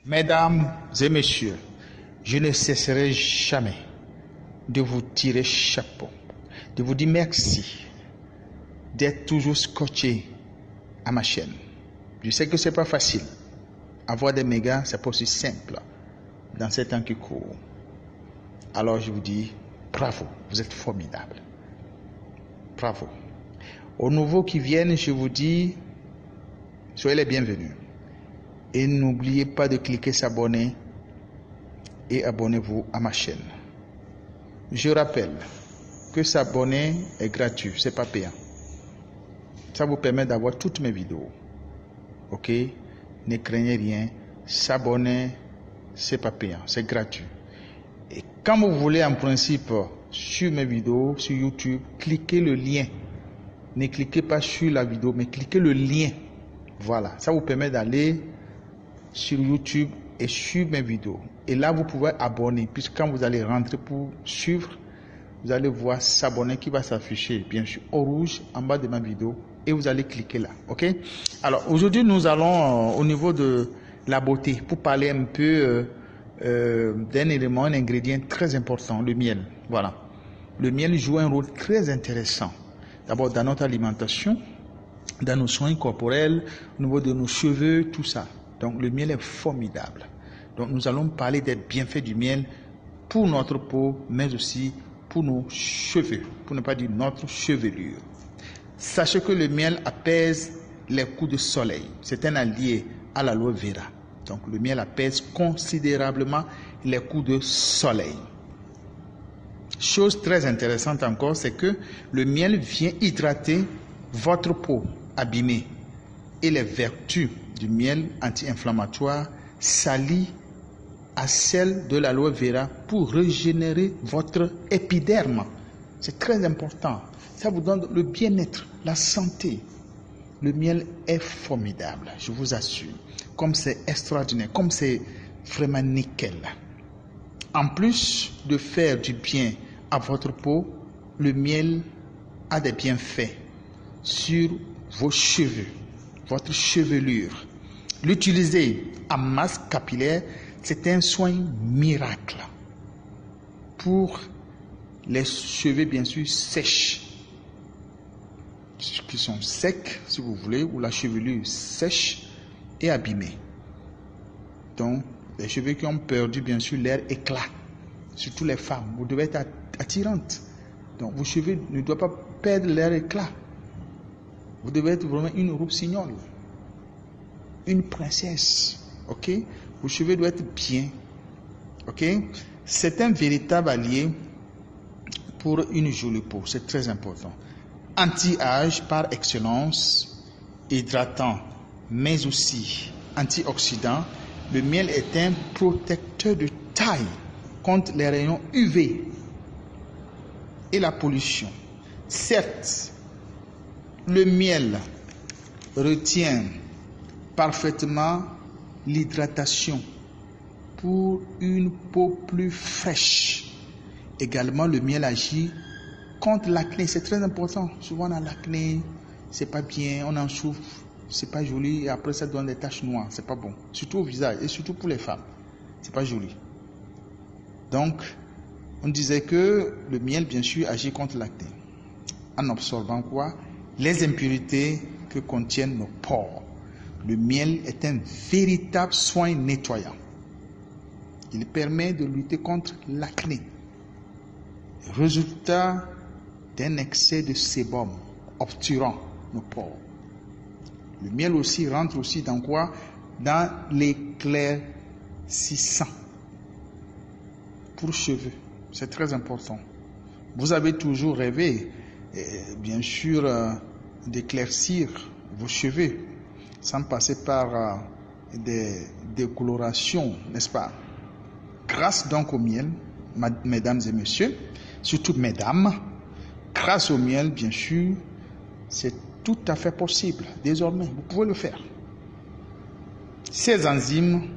Mesdames et messieurs, je ne cesserai jamais de vous tirer chapeau, de vous dire merci, d'être toujours scotché à ma chaîne. Je sais que c'est pas facile. Avoir des mégas, c'est pas aussi simple dans ces temps qui courent. Alors je vous dis bravo, vous êtes formidables. Bravo. Aux nouveaux qui viennent, je vous dis soyez les bienvenus. Et n'oubliez pas de cliquer s'abonner et abonnez-vous à ma chaîne. Je rappelle que s'abonner est gratuit, c'est pas payant. Ça vous permet d'avoir toutes mes vidéos. Ok? Ne craignez rien. S'abonner, c'est pas payant, c'est gratuit. Et quand vous voulez en principe sur mes vidéos, sur YouTube, cliquez le lien. Ne cliquez pas sur la vidéo, mais cliquez le lien. Voilà, ça vous permet d'aller sur YouTube et sur mes vidéos. Et là, vous pouvez abonner, puisque quand vous allez rentrer pour suivre, vous allez voir s'abonner qui va s'afficher, bien sûr, au rouge, en bas de ma vidéo, et vous allez cliquer là, ok? Alors, aujourd'hui, nous allons au niveau de la beauté, pour parler un peu d'un élément, un ingrédient très important, le miel. Voilà. Le miel joue un rôle très intéressant. D'abord, dans notre alimentation, dans nos soins corporels, au niveau de nos cheveux, tout ça. Donc le miel est formidable. Donc nous allons parler des bienfaits du miel pour notre peau, mais aussi pour nos cheveux, pour ne pas dire notre chevelure. Sachez que le miel apaise les coups de soleil. C'est un allié à l'aloe vera. Donc le miel apaise considérablement les coups de soleil. Chose très intéressante encore, c'est que le miel vient hydrater votre peau abîmée et les vertus du miel anti-inflammatoire s'allient à celles de l'aloe vera pour régénérer votre épiderme. C'est très important. Ça vous donne le bien-être, la santé. Le miel est formidable, je vous assure. Comme c'est extraordinaire, comme c'est vraiment nickel. En plus de faire du bien à votre peau, le miel a des bienfaits sur vos cheveux, votre chevelure. L'utiliser en masse capillaire, c'est un soin miracle pour les cheveux bien sûr sèches, qui sont secs si vous voulez, ou la chevelure sèche et abîmée. Donc les cheveux qui ont perdu bien sûr leur éclat, surtout les femmes, vous devez être attirante. Donc vos cheveux ne doivent pas perdre leur éclat. Vous devez être vraiment une rossignole, une princesse, ok? Vos cheveux doivent être bien, ok? C'est un véritable allié pour une jolie peau, c'est très important. Anti-âge par excellence, hydratant, mais aussi antioxydant. Le miel est un protecteur de taille contre les rayons UV et la pollution. Certes, le miel retient parfaitement l'hydratation pour une peau plus fraîche. Également, le miel agit contre l'acné. C'est très important. Souvent, on a l'acné, c'est pas bien, on en souffre, c'est pas joli, et après, ça donne des taches noires. C'est pas bon. Surtout au visage et surtout pour les femmes. C'est pas joli. Donc, on disait que le miel, bien sûr, agit contre l'acné. En absorbant quoi? Les impuretés que contiennent nos pores. Le miel est un véritable soin nettoyant. Il permet de lutter contre l'acné. Résultat d'un excès de sébum obturant nos pores. Le miel aussi rentre aussi dans quoi? Dans l'éclaircissant pour cheveux. C'est très important. Vous avez toujours rêvé, bien sûr, d'éclaircir vos cheveux sans passer par des décolorations, n'est-ce pas? Grâce donc au miel, mesdames et messieurs, surtout mesdames, grâce au miel, bien sûr, c'est tout à fait possible. Désormais, vous pouvez le faire. Ces enzymes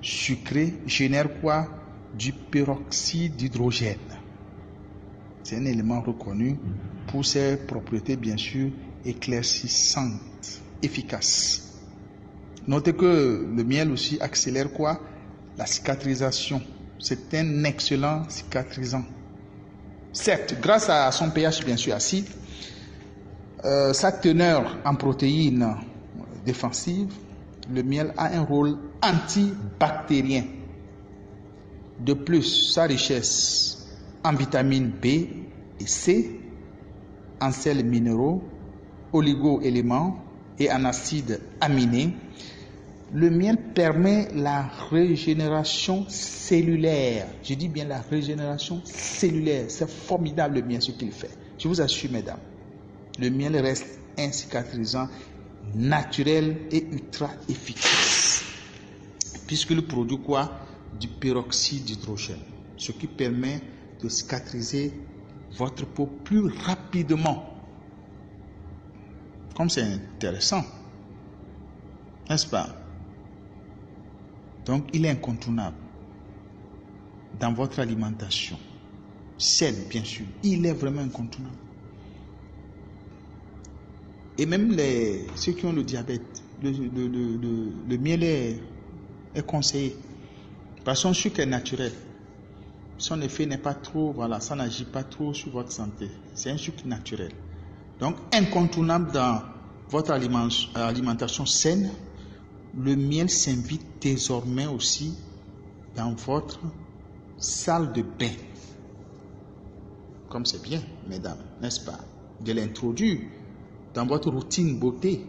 sucrées génèrent quoi? Du peroxyde d'hydrogène. C'est un élément reconnu pour ses propriétés, bien sûr, éclaircissantes, efficaces. Notez que le miel aussi accélère quoi? La cicatrisation. C'est un excellent cicatrisant. Certes, grâce à son pH bien sûr acide, sa teneur en protéines défensives, le miel a un rôle antibactérien. De plus, sa richesse en vitamines B et C, en sels minéraux, oligo-éléments et en acides aminés, le miel permet la régénération cellulaire. Je dis bien la régénération cellulaire. C'est formidable le miel ce qu'il fait. Je vous assure, mesdames, le miel reste un cicatrisant naturel et ultra efficace. Puisqu'il produit quoi? Du peroxyde d'hydrogène. Ce qui permet de cicatriser votre peau plus rapidement. Comme c'est intéressant, n'est-ce pas? Donc, il est incontournable dans votre alimentation. Saine, bien sûr. Il est vraiment incontournable. Et même ceux qui ont le diabète, le miel est conseillé. Parce que son sucre est naturel. Son effet n'est pas trop, voilà, ça n'agit pas trop sur votre santé. C'est un sucre naturel. Donc, incontournable dans votre alimentation saine, le miel s'invite désormais aussi dans votre salle de bain. Comme c'est bien, mesdames, n'est-ce pas? De l'introduire dans votre routine beauté.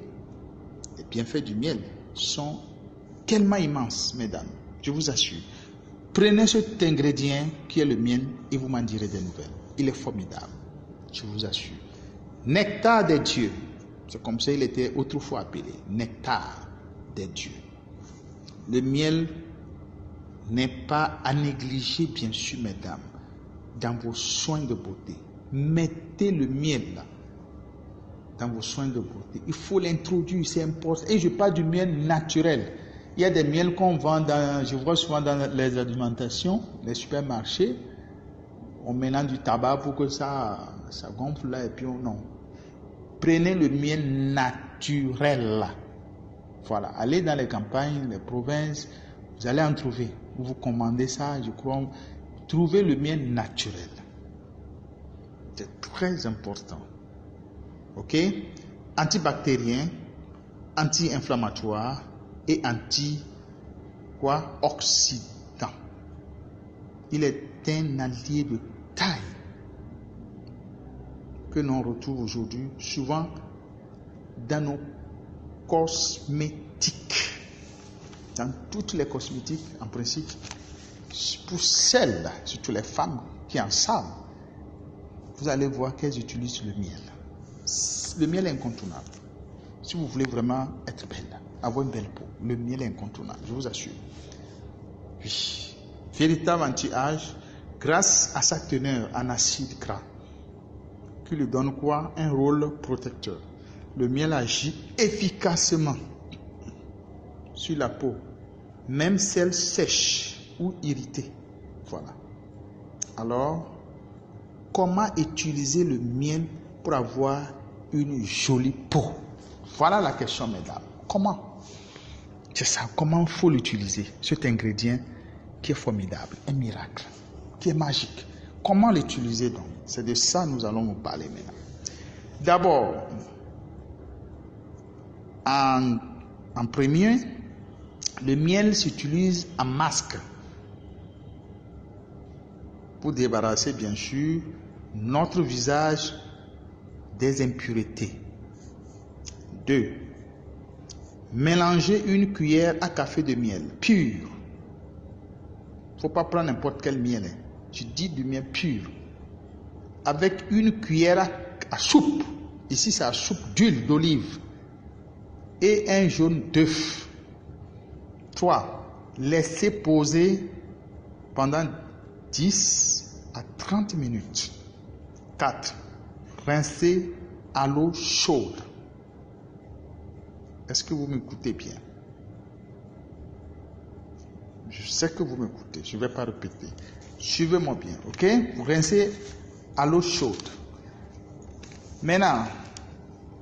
Les bienfaits du miel sont tellement immenses, mesdames, je vous assure. Prenez cet ingrédient qui est le miel et vous m'en direz des nouvelles. Il est formidable, je vous assure. Nectar des dieux, c'est comme ça il était autrefois appelé, nectar des dieux. Le miel n'est pas à négliger, bien sûr, mesdames, dans vos soins de beauté. Mettez le miel là, dans vos soins de beauté. Il faut l'introduire, c'est important. Et je parle du miel naturel. Il y a des miels qu'on vend je vois souvent dans les alimentations, les supermarchés. On mélange du tabac pour que ça gonfle là et puis non. Prenez le miel naturel là. Voilà, allez dans les campagnes, les provinces, vous allez en trouver. Vous commandez ça, je crois. Trouvez le miel naturel. C'est très important. Ok? Antibactérien, anti-inflammatoire et oxydant. Il est un allié de taille que l'on retrouve aujourd'hui souvent dans nos cosmétiques. Dans toutes les cosmétiques, en principe, pour celles, surtout les femmes qui en savent, vous allez voir qu'elles utilisent le miel. Le miel est incontournable. Si vous voulez vraiment être belle, avoir une belle peau, le miel est incontournable, je vous assure. Oui. Véritable anti-âge, grâce à sa teneur en acide gras, qui lui donne quoi? Un rôle protecteur. Le miel agit efficacement sur la peau, même celle sèche ou irritée. Voilà. Alors, comment utiliser le miel pour avoir une jolie peau? Voilà la question, mesdames. Comment? C'est ça. Comment il faut l'utiliser? Cet ingrédient qui est formidable, un miracle, qui est magique. Comment l'utiliser donc? C'est de ça que nous allons vous parler maintenant. D'abord, en premier, le miel s'utilise en masque pour débarrasser bien sûr notre visage des impuretés. 2. Mélanger une cuillère à café de miel pur. Il ne faut pas prendre n'importe quel miel. Je dis du miel pur. Avec une cuillère à soupe. Ici, c'est à soupe d'huile d'olive. Et un jaune d'œuf. 3. Laisser poser pendant 10 à 30 minutes. 4. Rincer à l'eau chaude. Est-ce que vous m'écoutez bien? Je sais que vous m'écoutez, je ne vais pas répéter. Suivez-moi bien, ok? Vous rincez à l'eau chaude. Maintenant,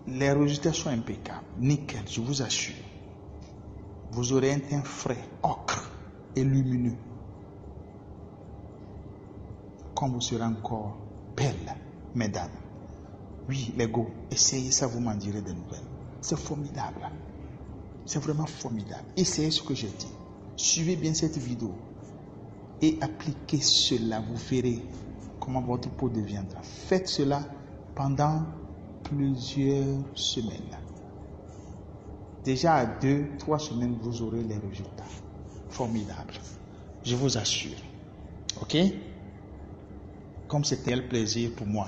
les résultats sont impeccables, nickel, je vous assure. Vous aurez un teint frais, ocre et lumineux. Quand vous serez encore belle, mesdames. Oui, les go, essayez ça, vous m'en direz des nouvelles. C'est formidable. C'est vraiment formidable. Essayez ce que j'ai dit. Suivez bien cette vidéo et appliquez cela. Vous verrez comment votre peau deviendra. Faites cela pendant plusieurs semaines. Déjà à 2-3 semaines, vous aurez les résultats. Formidables. Je vous assure. Ok? Comme c'était un plaisir pour moi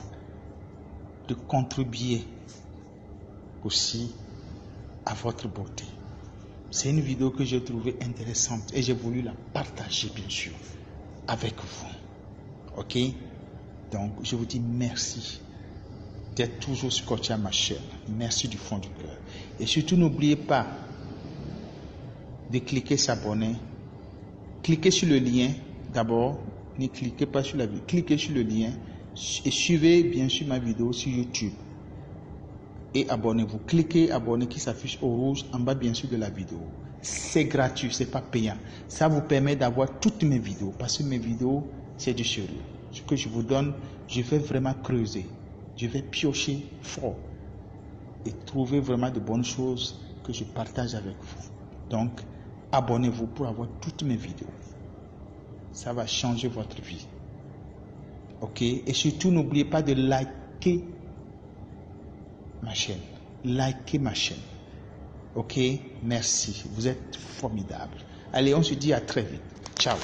de contribuer aussi à votre beauté. C'est une vidéo que j'ai trouvée intéressante et j'ai voulu la partager bien sûr avec vous. Ok? Donc je vous dis merci d'être toujours scotché à ma chaîne. Merci du fond du cœur. Et surtout n'oubliez pas de cliquer s'abonner. Cliquez sur le lien d'abord. Ne cliquez pas sur la vidéo. Cliquez sur le lien et suivez bien sûr ma vidéo sur YouTube. Et abonnez-vous. Cliquez abonner qui s'affiche au rouge en bas bien sûr de la vidéo. C'est gratuit, c'est pas payant. Ça vous permet d'avoir toutes mes vidéos parce que mes vidéos c'est du sérieux. Ce que je vous donne, je vais vraiment creuser. Je vais piocher fort et trouver vraiment de bonnes choses que je partage avec vous. Donc, abonnez-vous pour avoir toutes mes vidéos. Ça va changer votre vie. Ok? Et surtout, n'oubliez pas de liker ma chaîne. Likez ma chaîne. Ok? Merci. Vous êtes formidables. Allez, on se dit à très vite. Ciao.